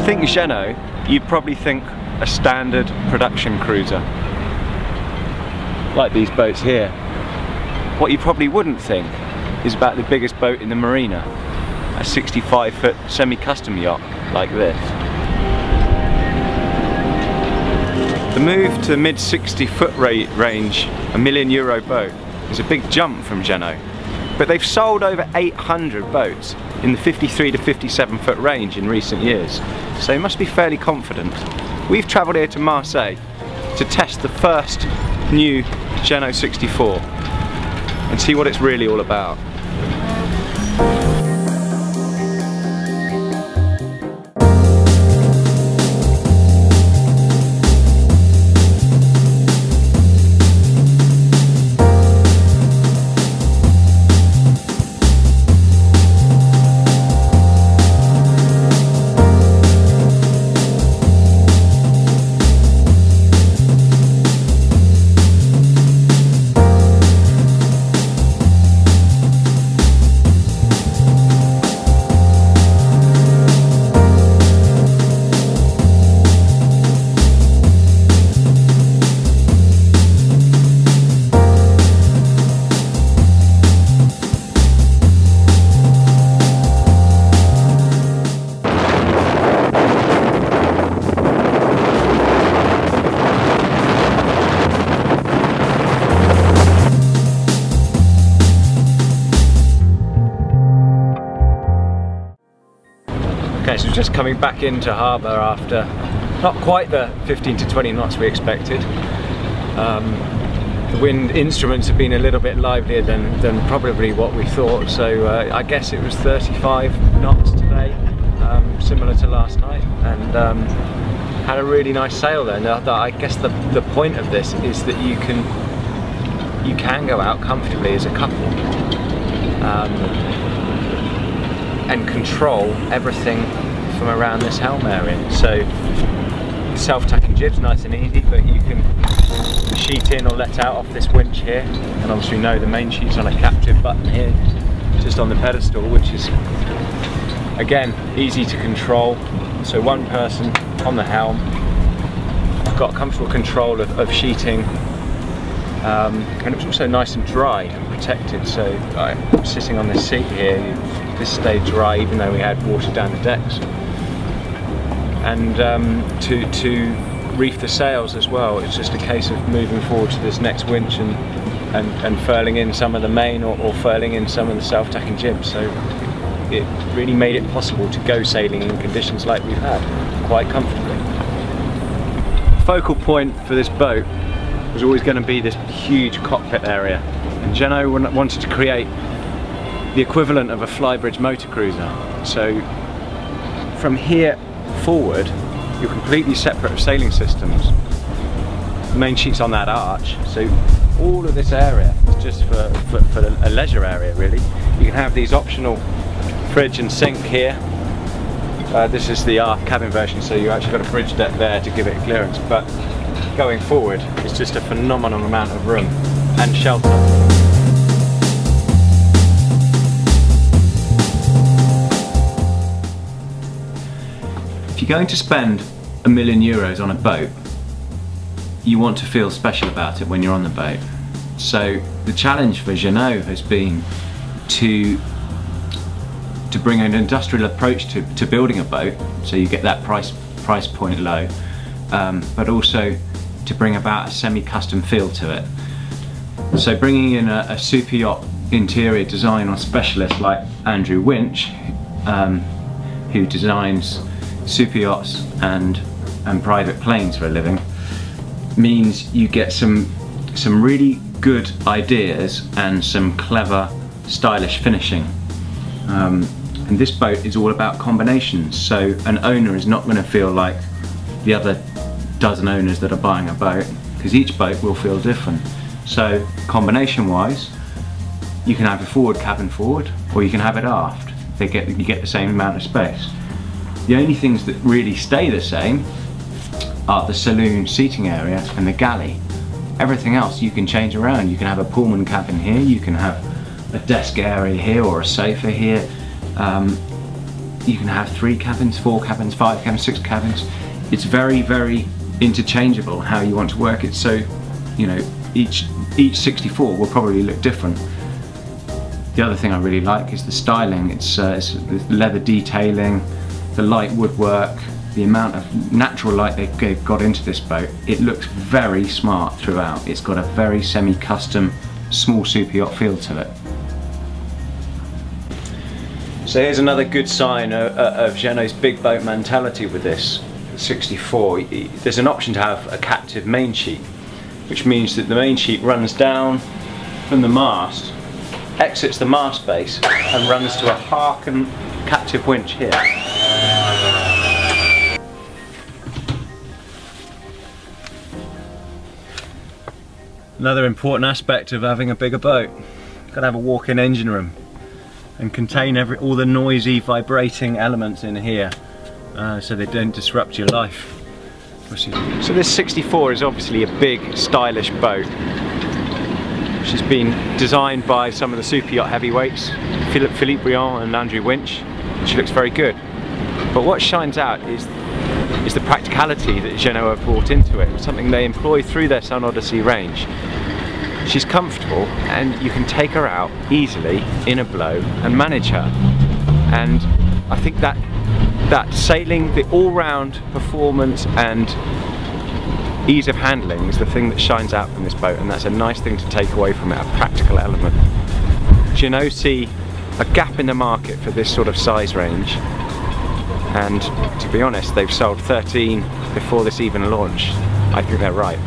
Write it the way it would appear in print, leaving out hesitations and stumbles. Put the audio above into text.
think Jeanneau, you'd probably think a standard production cruiser, like these boats here. What you probably wouldn't think is about the biggest boat in the marina, a 65-foot semi-custom yacht like this. The move to the mid 60-foot range, a €1 million boat, is a big jump from Jeanneau. But they've sold over 800 boats in the 53 to 57-foot range in recent years, so they must be fairly confident. We've travelled here to Marseille to test the first new Jeanneau 64 and see what it's really all about. Okay, so just coming back into harbour after not quite the 15 to 20 knots we expected. The wind instruments have been a little bit livelier than probably what we thought, so I guess it was 35 knots today, similar to last night, and had a really nice sail there. Now, I guess the point of this is that you can go out comfortably as a couple and control everything from around this helm area. So self-tacking jib's nice and easy, but you can sheet in or let out off this winch here, and obviously know the main sheet's on a captive button here just on the pedestal, which is again easy to control. So one person on the helm, I've got comfortable control of sheeting, and it's also nice and dry and protected. So I'm sitting on this seat here, this stayed dry even though we had water down the decks. And to reef the sails as well, it's just a case of moving forward to this next winch and furling in some of the main or furling in some of the self-tacking jibs. So it really made it possible to go sailing in conditions like we've had quite comfortably. The focal point for this boat was always going to be this huge cockpit area, and Jeanneau wanted to create the equivalent of a flybridge motor cruiser. So from here forward, you're completely separate of sailing systems. The main sheet's on that arch, so all of this area is just for a leisure area really. You can have these optional fridge and sink here. This is the aft cabin version, so you actually got a bridge deck there to give it clearance, but going forward it's just a phenomenal amount of room and shelter. If you're going to spend €1 million on a boat, you want to feel special about it when you're on the boat. So the challenge for Jeanneau has been to bring an industrial approach to building a boat, so you get that price point low, but also to bring about a semi-custom feel to it. So bringing in a super yacht interior design or specialist like Andrew Winch, who designs super yachts and private planes for a living, means you get some really good ideas and some clever, stylish finishing. And this boat is all about combinations, so an owner is not going to feel like the other dozen owners that are buying a boat, because each boat will feel different. So combination wise, you can have a forward cabin forward, or you can have it aft. You get the same amount of space. The only things that really stay the same are the saloon seating area and the galley. Everything else you can change around. You can have a Pullman cabin here, you can have a desk area here or a sofa here. You can have 3 cabins, 4 cabins, 5 cabins, 6 cabins. It's very, very interchangeable how you want to work it. So, you know, each 64 will probably look different. The other thing I really like is the styling. It's the leather detailing, the light woodwork, the amount of natural light they've got into this boat. It looks very smart throughout. It's got a very semi-custom, small super yacht feel to it. So here's another good sign of Jeanneau's big boat mentality with this 64. There's an option to have a captive main sheet, which means that the main sheet runs down from the mast, exits the mast base and runs to a Harken captive winch here. Another important aspect of having a bigger boat, you've got to have a walk-in engine room and contain all the noisy, vibrating elements in here so they don't disrupt your life. So this 64 is obviously a big, stylish boat. She's been designed by some of the super yacht heavyweights, Philippe Briand and Andrew Winch. She looks very good. But what shines out is the practicality that Jeanneau have brought into it, something they employ through their Sun Odyssey range. She's comfortable and you can take her out easily in a blow and manage her. And I think that sailing, the all-round performance and ease of handling is the thing that shines out from this boat, and that's a nice thing to take away from it, a practical element. Jeanneau see a gap in the market for this sort of size range, and to be honest, they've sold 13 before this even launched. I think they're right.